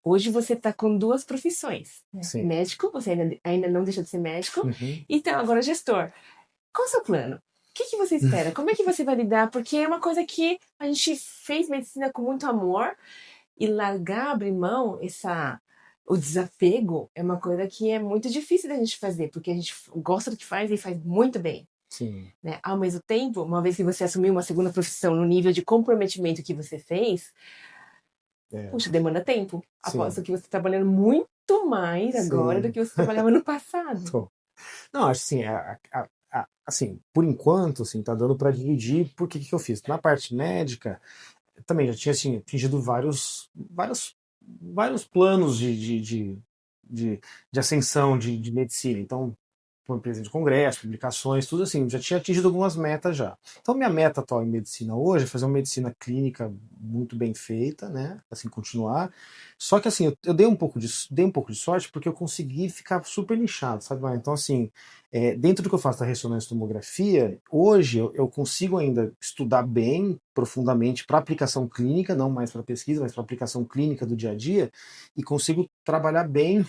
hoje você está com duas profissões, né? Sim. Médico, você ainda não deixa de ser médico, Uhum. então agora gestor. Qual o seu plano? O que você espera? Como é que você vai lidar? Porque é uma coisa que a gente fez medicina com muito amor e largar, abrir mão, o desapego é uma coisa que é muito difícil da gente fazer, porque a gente gosta do que faz e faz muito bem. Sim. Né? Ao mesmo tempo, uma vez que você assumiu uma segunda profissão no nível de comprometimento que você fez, É. puxa, demanda tempo. Sim. Aposto que você está trabalhando muito mais agora do Sim. que você trabalhava no passado. Tô. Não, acho assim, assim, por enquanto, assim, tá dando para dividir. Por que eu fiz? Na parte médica, também já tinha assim, atingido vários planos de ascensão de medicina. Então, por presidente de congresso, publicações, tudo assim, já tinha atingido algumas metas já. Então, minha meta atual em medicina hoje é fazer uma medicina clínica muito bem feita, né? Assim, continuar. Só que assim, eu dei um pouco de sorte porque eu consegui ficar super nichado, sabe? Então, assim, dentro do que eu faço da ressonância e tomografia, hoje eu consigo ainda estudar bem, profundamente, para aplicação clínica, não mais para pesquisa, mas para aplicação clínica do dia a dia, e consigo trabalhar bem,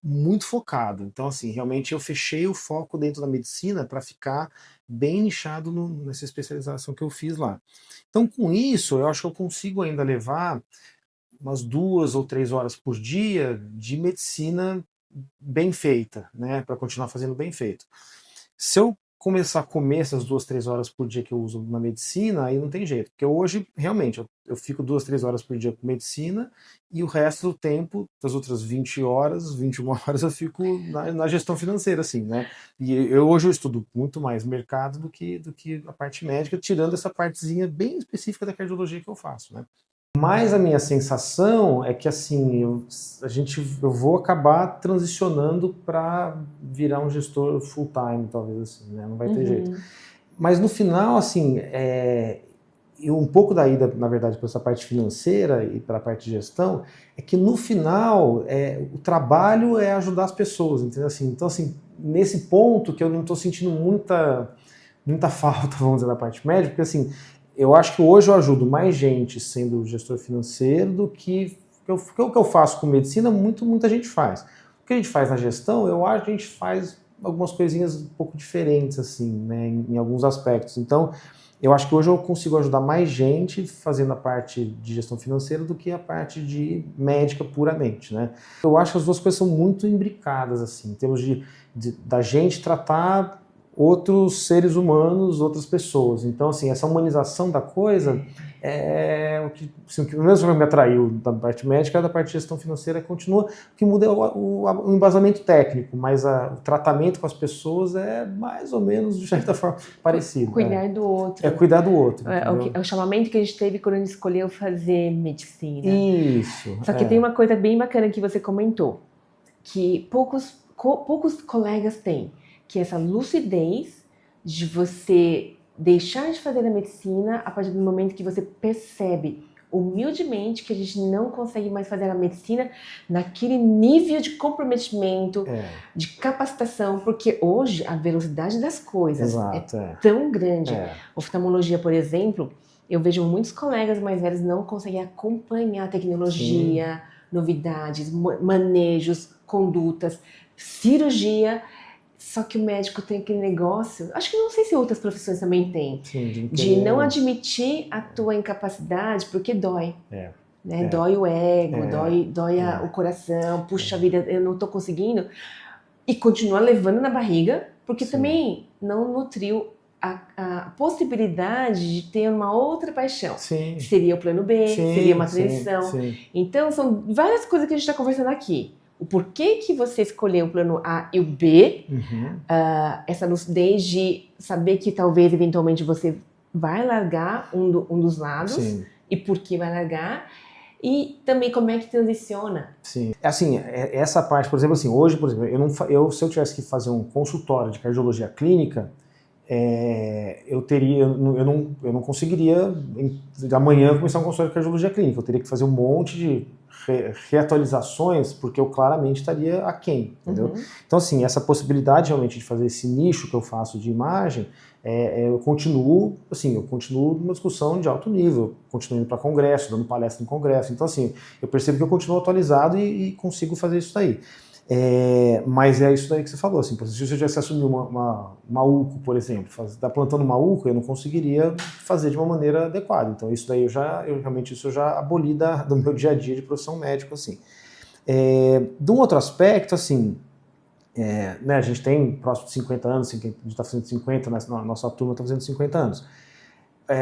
muito focado. Então, assim, realmente eu fechei o foco dentro da medicina para ficar bem nichado nessa especialização que eu fiz lá. Então, com isso, eu acho que eu consigo ainda levar umas 2 ou 3 horas por dia de medicina bem feita, né, para continuar fazendo bem feito. Se eu começar a comer essas 2, 3 horas por dia que eu uso na medicina, aí não tem jeito. Porque hoje, realmente, eu fico 2, 3 horas por dia com medicina e o resto do tempo, das outras 20 horas, 21 horas, eu fico na gestão financeira, assim, né? E hoje eu estudo muito mais mercado do que a parte médica, tirando essa partezinha bem específica da cardiologia que eu faço, né? Mas a minha sensação é que assim, eu vou acabar transicionando para virar um gestor full time, talvez assim, né? Não vai ter jeito. Mas no final, assim, um pouco da ida, na verdade, para essa parte financeira e para a parte de gestão, é que no final o trabalho é ajudar as pessoas, entendeu? Assim, então, assim, nesse ponto que eu não estou sentindo muita falta, vamos dizer, da parte médica, porque assim, eu acho que hoje eu ajudo mais gente sendo gestor financeiro do que o que eu faço com medicina, muita gente faz. O que a gente faz na gestão, eu acho que a gente faz algumas coisinhas um pouco diferentes, assim, né, em alguns aspectos. Então, eu acho que hoje eu consigo ajudar mais gente fazendo a parte de gestão financeira do que a parte de médica puramente, né? Eu acho que as duas coisas são muito imbricadas, assim, em termos da gente tratar outros seres humanos, outras pessoas. Então, assim, essa humanização da coisa é o que, assim, o mesmo que me atraiu da parte médica, da parte de gestão financeira continua, o que muda é o embasamento técnico, mas o tratamento com as pessoas é mais ou menos, de certa forma, parecido. Cuidar do outro. É cuidar do outro. É o chamamento que a gente teve quando a gente escolheu fazer medicina. Isso. Só que tem uma coisa bem bacana que você comentou, que poucos colegas têm, que é essa lucidez de você deixar de fazer a medicina a partir do momento que você percebe humildemente que a gente não consegue mais fazer a medicina naquele nível de comprometimento, de capacitação, porque hoje a velocidade das coisas tão grande. Oftalmologia, por exemplo, eu vejo muitos colegas mais velhos não conseguem acompanhar a tecnologia, novidades, manejos, condutas, cirurgia. Só que o médico tem aquele negócio, acho que não sei se outras profissões também têm, de não admitir a tua incapacidade porque dói. Né? Dói o ego, dói o coração, puxa vida, eu não estou conseguindo. E continua levando na barriga, porque também não nutriu a possibilidade de ter uma outra paixão. Seria o plano B, seria uma transição. Então, são várias coisas que a gente está conversando aqui. O porquê que você escolheu o plano A e o B, essa lucidez de saber que talvez, eventualmente, você vai largar um dos lados, e por que vai largar, e também como é que transiciona. Sim, assim, essa parte, por exemplo, assim, hoje, por exemplo, se eu tivesse que fazer um consultório de cardiologia clínica, eu não conseguiria amanhã começar um consultório de cardiologia clínica, eu teria que fazer um monte de reatualizações, porque eu claramente estaria aquém, entendeu? Então, assim, essa possibilidade realmente de fazer esse nicho que eu faço de imagem, eu continuo numa discussão de alto nível, continuo indo para congresso, dando palestra em congresso. Então, assim, eu percebo que eu continuo atualizado e consigo fazer isso daí. Mas é isso daí que você falou, assim, se eu tivesse assumido uma UCO, por exemplo, tá plantando uma UCO, eu não conseguiria fazer de uma maneira adequada. Então isso daí eu já aboli do meu dia a dia de profissão médica, assim. De um outro aspecto, assim, né, a gente tem próximo de 50 anos, assim, a gente está fazendo 50, nossa turma está fazendo 50 anos.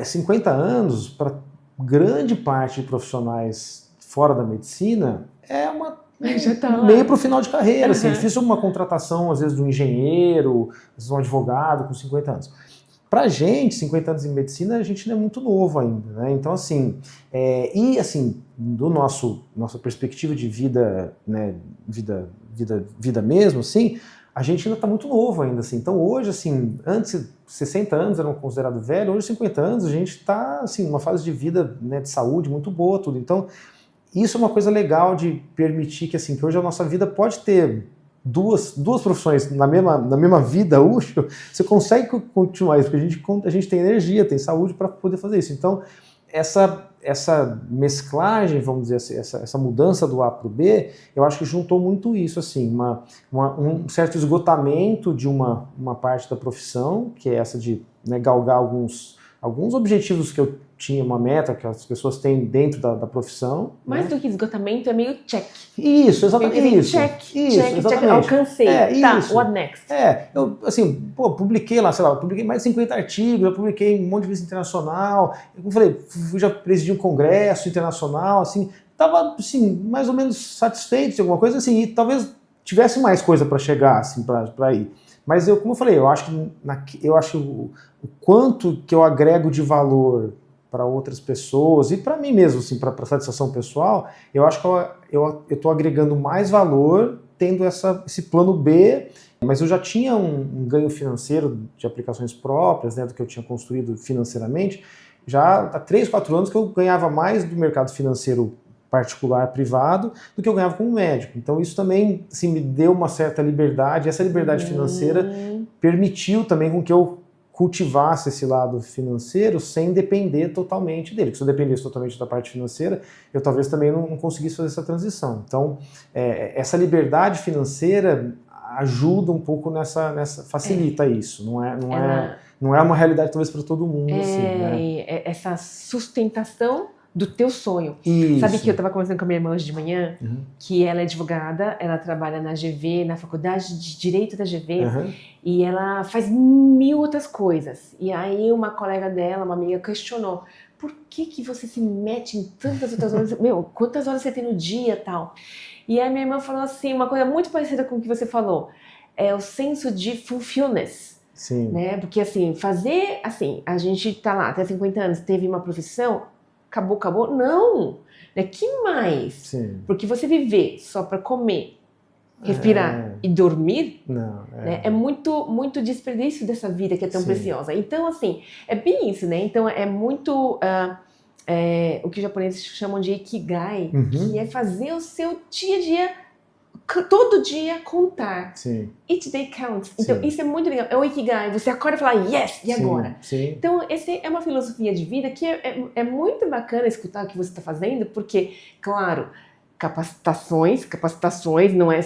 50 anos, para grande parte de profissionais fora da medicina, meio para o final de carreira, assim, é difícil uma contratação, às vezes, de um engenheiro, às vezes um advogado com 50 anos. Pra gente, 50 anos em medicina, a gente não é muito novo ainda, né? Então, assim, nossa perspectiva de vida, né, vida mesmo, assim, a gente ainda está muito novo ainda, assim. Então, hoje, assim, antes 60 anos eram considerados velho, hoje 50 anos a gente está, assim, numa fase de vida, né, de saúde muito boa, tudo. Então, isso é uma coisa legal de permitir que, assim, que hoje a nossa vida pode ter duas profissões na mesma vida útil, você consegue continuar isso, porque a gente tem energia, tem saúde para poder fazer isso. Então, essa mesclagem, vamos dizer assim, essa mudança do A para o B, eu acho que juntou muito isso, assim, um certo esgotamento de uma parte da profissão, que é essa de, né, galgar alguns objetivos que eu tinha, uma meta que as pessoas têm dentro da profissão. Mais, né, do que esgotamento, é meio check. Isso, exatamente isso. Check, exatamente. Alcancei. Tá, isso. What next? Eu, assim, publiquei lá, sei lá, eu publiquei mais de 50 artigos, eu publiquei um monte de vezes internacional, eu falei, já presidi um congresso internacional, assim, tava, assim, mais ou menos satisfeito de alguma coisa, assim, e talvez tivesse mais coisa para chegar, assim, para ir. Mas como eu falei, eu acho que o quanto que eu agrego de valor para outras pessoas e para mim mesmo, assim, para satisfação pessoal, eu acho que eu estou agregando mais valor tendo esse plano B, mas eu já tinha um ganho financeiro de aplicações próprias, né, do que eu tinha construído financeiramente, já há 3, 4 anos que eu ganhava mais do mercado financeiro particular, privado, do que eu ganhava como médico. Então isso também, assim, me deu uma certa liberdade, essa liberdade financeira permitiu também com que eu cultivasse esse lado financeiro sem depender totalmente dele. Porque se eu dependesse totalmente da parte financeira, eu talvez também não conseguisse fazer essa transição. Então, essa liberdade financeira ajuda um pouco facilita isso. Não é uma realidade talvez para todo mundo. Assim, né? Essa sustentação do teu sonho. Isso. Sabe que eu estava conversando com a minha irmã hoje de manhã, que ela é advogada, ela trabalha na GV, na faculdade de Direito da GV, e ela faz 1000 outras coisas. E aí uma colega dela, uma amiga, questionou, por que você se mete em tantas outras horas? Meu, quantas horas você tem no dia e tal? E aí minha irmã falou assim, uma coisa muito parecida com o que você falou, é o senso de fulfillness. Sim. Né? Porque assim, fazer, assim, a gente tá lá até 50 anos, teve uma profissão, acabou, não, né? Que mais? Sim. Porque você viver só para comer, respirar e dormir, né? É muito, muito desperdício dessa vida que é tão preciosa. Então, assim, é bem isso, né? Então, é muito o que os japoneses chamam de ikigai, que é fazer o seu dia a dia, todo dia contar. Sim. Each day counts. Então, isso é muito legal. É o ikigai. Você acorda e fala, yes, e agora? Sim. Então, essa é uma filosofia de vida que é muito bacana escutar o que você está fazendo, porque, claro, capacitações, não é,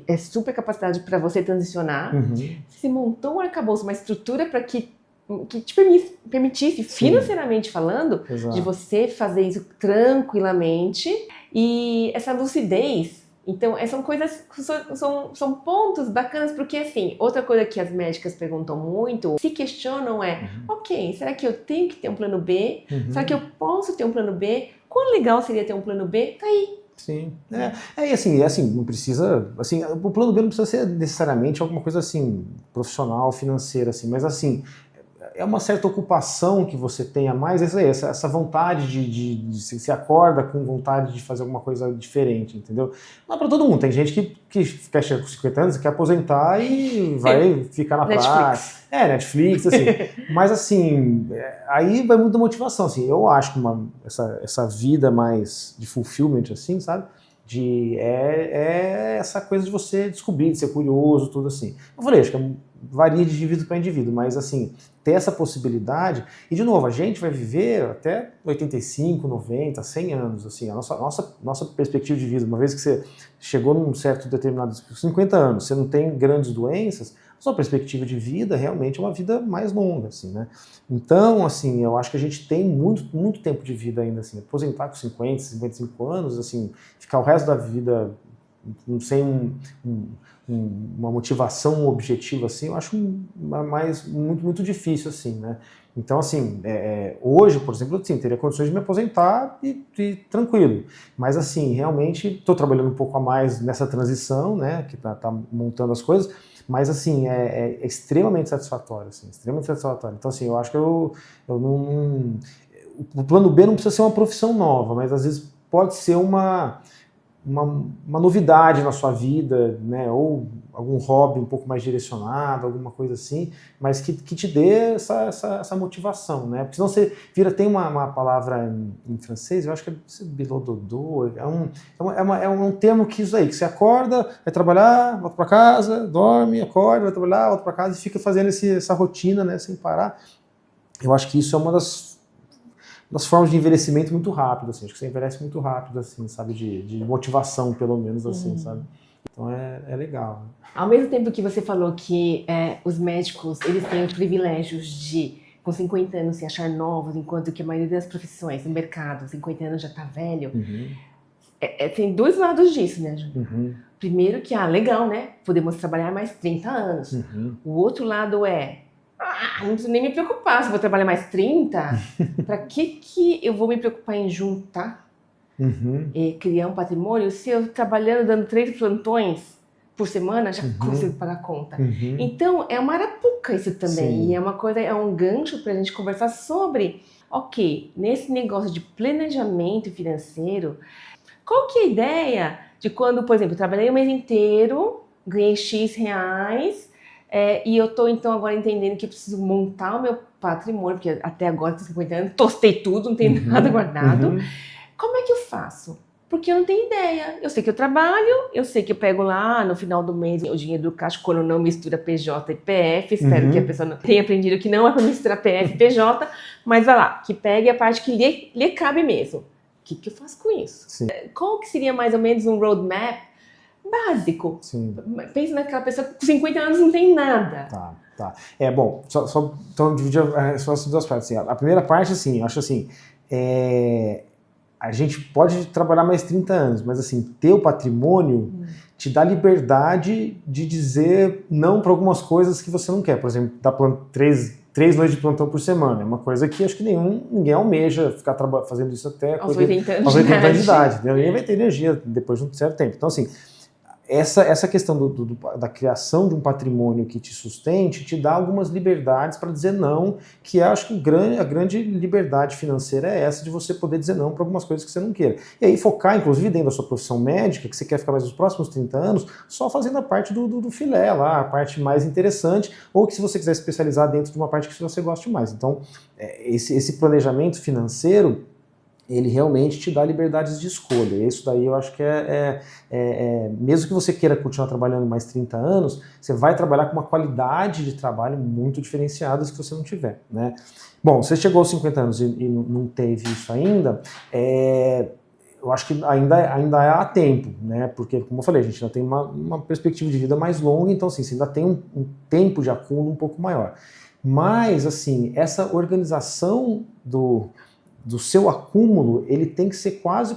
é super capacidade para você transicionar. Você montou um arcabouço, uma estrutura para que te permitisse, financeiramente falando, de você fazer isso tranquilamente. E essa lucidez. Então, são coisas, são pontos bacanas, porque assim, outra coisa que as médicas perguntam muito, se questionam ok, será que eu tenho que ter um plano B? Será que eu posso ter um plano B? Quão legal seria ter um plano B? Tá aí. Sim. E assim, não precisa, assim, o plano B não precisa ser necessariamente alguma coisa assim, profissional, financeira, assim, mas assim, é uma certa ocupação que você tem a mais, essa vontade de se acorda com vontade de fazer alguma coisa diferente, entendeu? Não é pra todo mundo, tem gente que quer chegar com 50 anos, quer aposentar e vai ficar na praia. Netflix, assim. Mas assim, aí vai muito da motivação, assim. Eu acho que essa vida mais de fulfillment, assim, sabe? É essa coisa de você descobrir, de ser curioso, tudo assim. Eu falei, acho que varia de indivíduo para indivíduo, mas assim, ter essa possibilidade, e de novo, a gente vai viver até 85, 90, 100 anos, assim, a nossa perspectiva de vida, uma vez que você chegou num certo determinado, 50 anos, você não tem grandes doenças, a sua perspectiva de vida realmente é uma vida mais longa, assim, né? Então, assim, eu acho que a gente tem muito tempo de vida ainda, assim, aposentar com 50, 55 anos, assim, ficar o resto da vida sem uma motivação, um objetivo, assim, eu acho muito difícil, assim, né? Então, assim, hoje, por exemplo, assim, teria condições de me aposentar e tranquilo. Mas, assim, realmente, estou trabalhando um pouco a mais nessa transição, né, que tá montando as coisas, mas, assim, é extremamente satisfatório, assim, extremamente satisfatório. Então, assim, eu acho que eu não... O plano B não precisa ser uma profissão nova, mas, às vezes, pode ser uma novidade na sua vida, né, ou algum hobby um pouco mais direcionado, alguma coisa assim, mas que te dê essa motivação, né, porque senão você vira, tem uma palavra em francês, eu acho que é bilododô, é um termo que isso aí, que você acorda, vai trabalhar, volta para casa, dorme, acorda, vai trabalhar, volta para casa e fica fazendo essa rotina, né, sem parar. Eu acho que isso é uma das formas de envelhecimento muito rápido, assim, acho que você envelhece muito rápido, assim, sabe, de motivação, pelo menos, assim, sabe, então é legal. Ao mesmo tempo que você falou que os médicos, eles têm os privilégios de, com 50 anos, se achar novos, enquanto que a maioria das profissões no mercado, 50 anos já tá velho, tem dois lados disso, né, Júnior? Primeiro que, legal, né, podemos trabalhar mais 30 anos. O outro lado não preciso nem me preocupar se eu vou trabalhar mais 30. Para que eu vou me preocupar em juntar e criar um patrimônio se eu trabalhando, dando 3 plantões por semana, já consigo pagar a conta? Então, é uma arapuca isso também. Sim. E é uma coisa, é um gancho para a gente conversar sobre, nesse negócio de planejamento financeiro, qual que é a ideia de quando, por exemplo, eu trabalhei o mês inteiro, ganhei X reais, e eu estou, então, agora entendendo que eu preciso montar o meu patrimônio, porque até agora, com 50 anos, tostei tudo, não tenho nada guardado. Como é que eu faço? Porque eu não tenho ideia. Eu sei que eu trabalho, eu sei que eu pego lá no final do mês o dinheiro do caixa quando não mistura PJ e PF. Espero que a pessoa não tenha aprendido que não é para misturar PF e PJ, mas vai lá, que pegue a parte que lhe cabe mesmo. O que eu faço com isso? Sim. Qual que seria mais ou menos um roadmap básico? Sim. Pensa naquela pessoa que com 50 anos não tem nada. Tá. Bom, então dividir as duas partes. Assim. A primeira parte, assim, eu acho assim, a gente pode trabalhar mais 30 anos, mas assim, ter o patrimônio te dá liberdade de dizer não para algumas coisas que você não quer. Por exemplo, dar 3 noites de plantão por semana. É uma coisa que acho que ninguém almeja ficar fazendo isso até aos 80 anos de idade. Ninguém vai ter energia depois de um certo tempo. Então, assim, essa questão da criação de um patrimônio que te sustente te dá algumas liberdades para dizer não, que acho que a grande liberdade financeira é essa de você poder dizer não para algumas coisas que você não queira. E aí focar, inclusive, dentro da sua profissão médica, que você quer ficar mais nos próximos 30 anos, só fazendo a parte do filé lá, a parte mais interessante, ou que se você quiser especializar dentro de uma parte que você goste mais. Então, esse planejamento financeiro, ele realmente te dá liberdades de escolha. E isso daí eu acho que mesmo que você queira continuar trabalhando mais 30 anos, você vai trabalhar com uma qualidade de trabalho muito diferenciada se você não tiver, né? Bom, você chegou aos 50 anos e não teve isso ainda, eu acho que ainda há tempo, né? Porque, como eu falei, a gente ainda tem uma perspectiva de vida mais longa, então assim, você ainda tem um tempo de acúmulo um pouco maior. Mas, assim, essa organização do seu acúmulo, ele tem que ser quase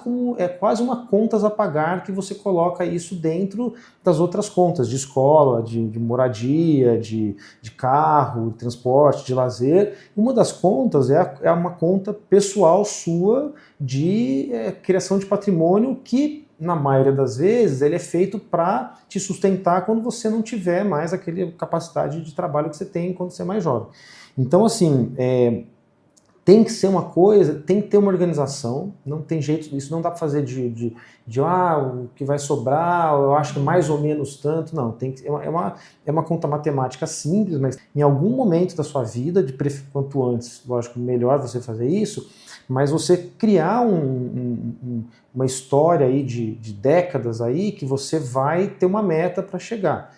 uma contas a pagar, que você coloca isso dentro das outras contas, de escola, de moradia, de carro, de transporte, de lazer. Uma das contas é uma conta pessoal sua de criação de patrimônio que, na maioria das vezes, ele é feito para te sustentar quando você não tiver mais aquela capacidade de trabalho que você tem quando você é mais jovem. Então, assim, tem que ser uma coisa, tem que ter uma organização, não tem jeito, isso não dá para fazer o que vai sobrar, eu acho que mais ou menos tanto, não, é uma conta matemática simples, mas em algum momento da sua vida, quanto antes, lógico, melhor você fazer isso, mas você criar uma história aí de décadas aí que você vai ter uma meta para chegar.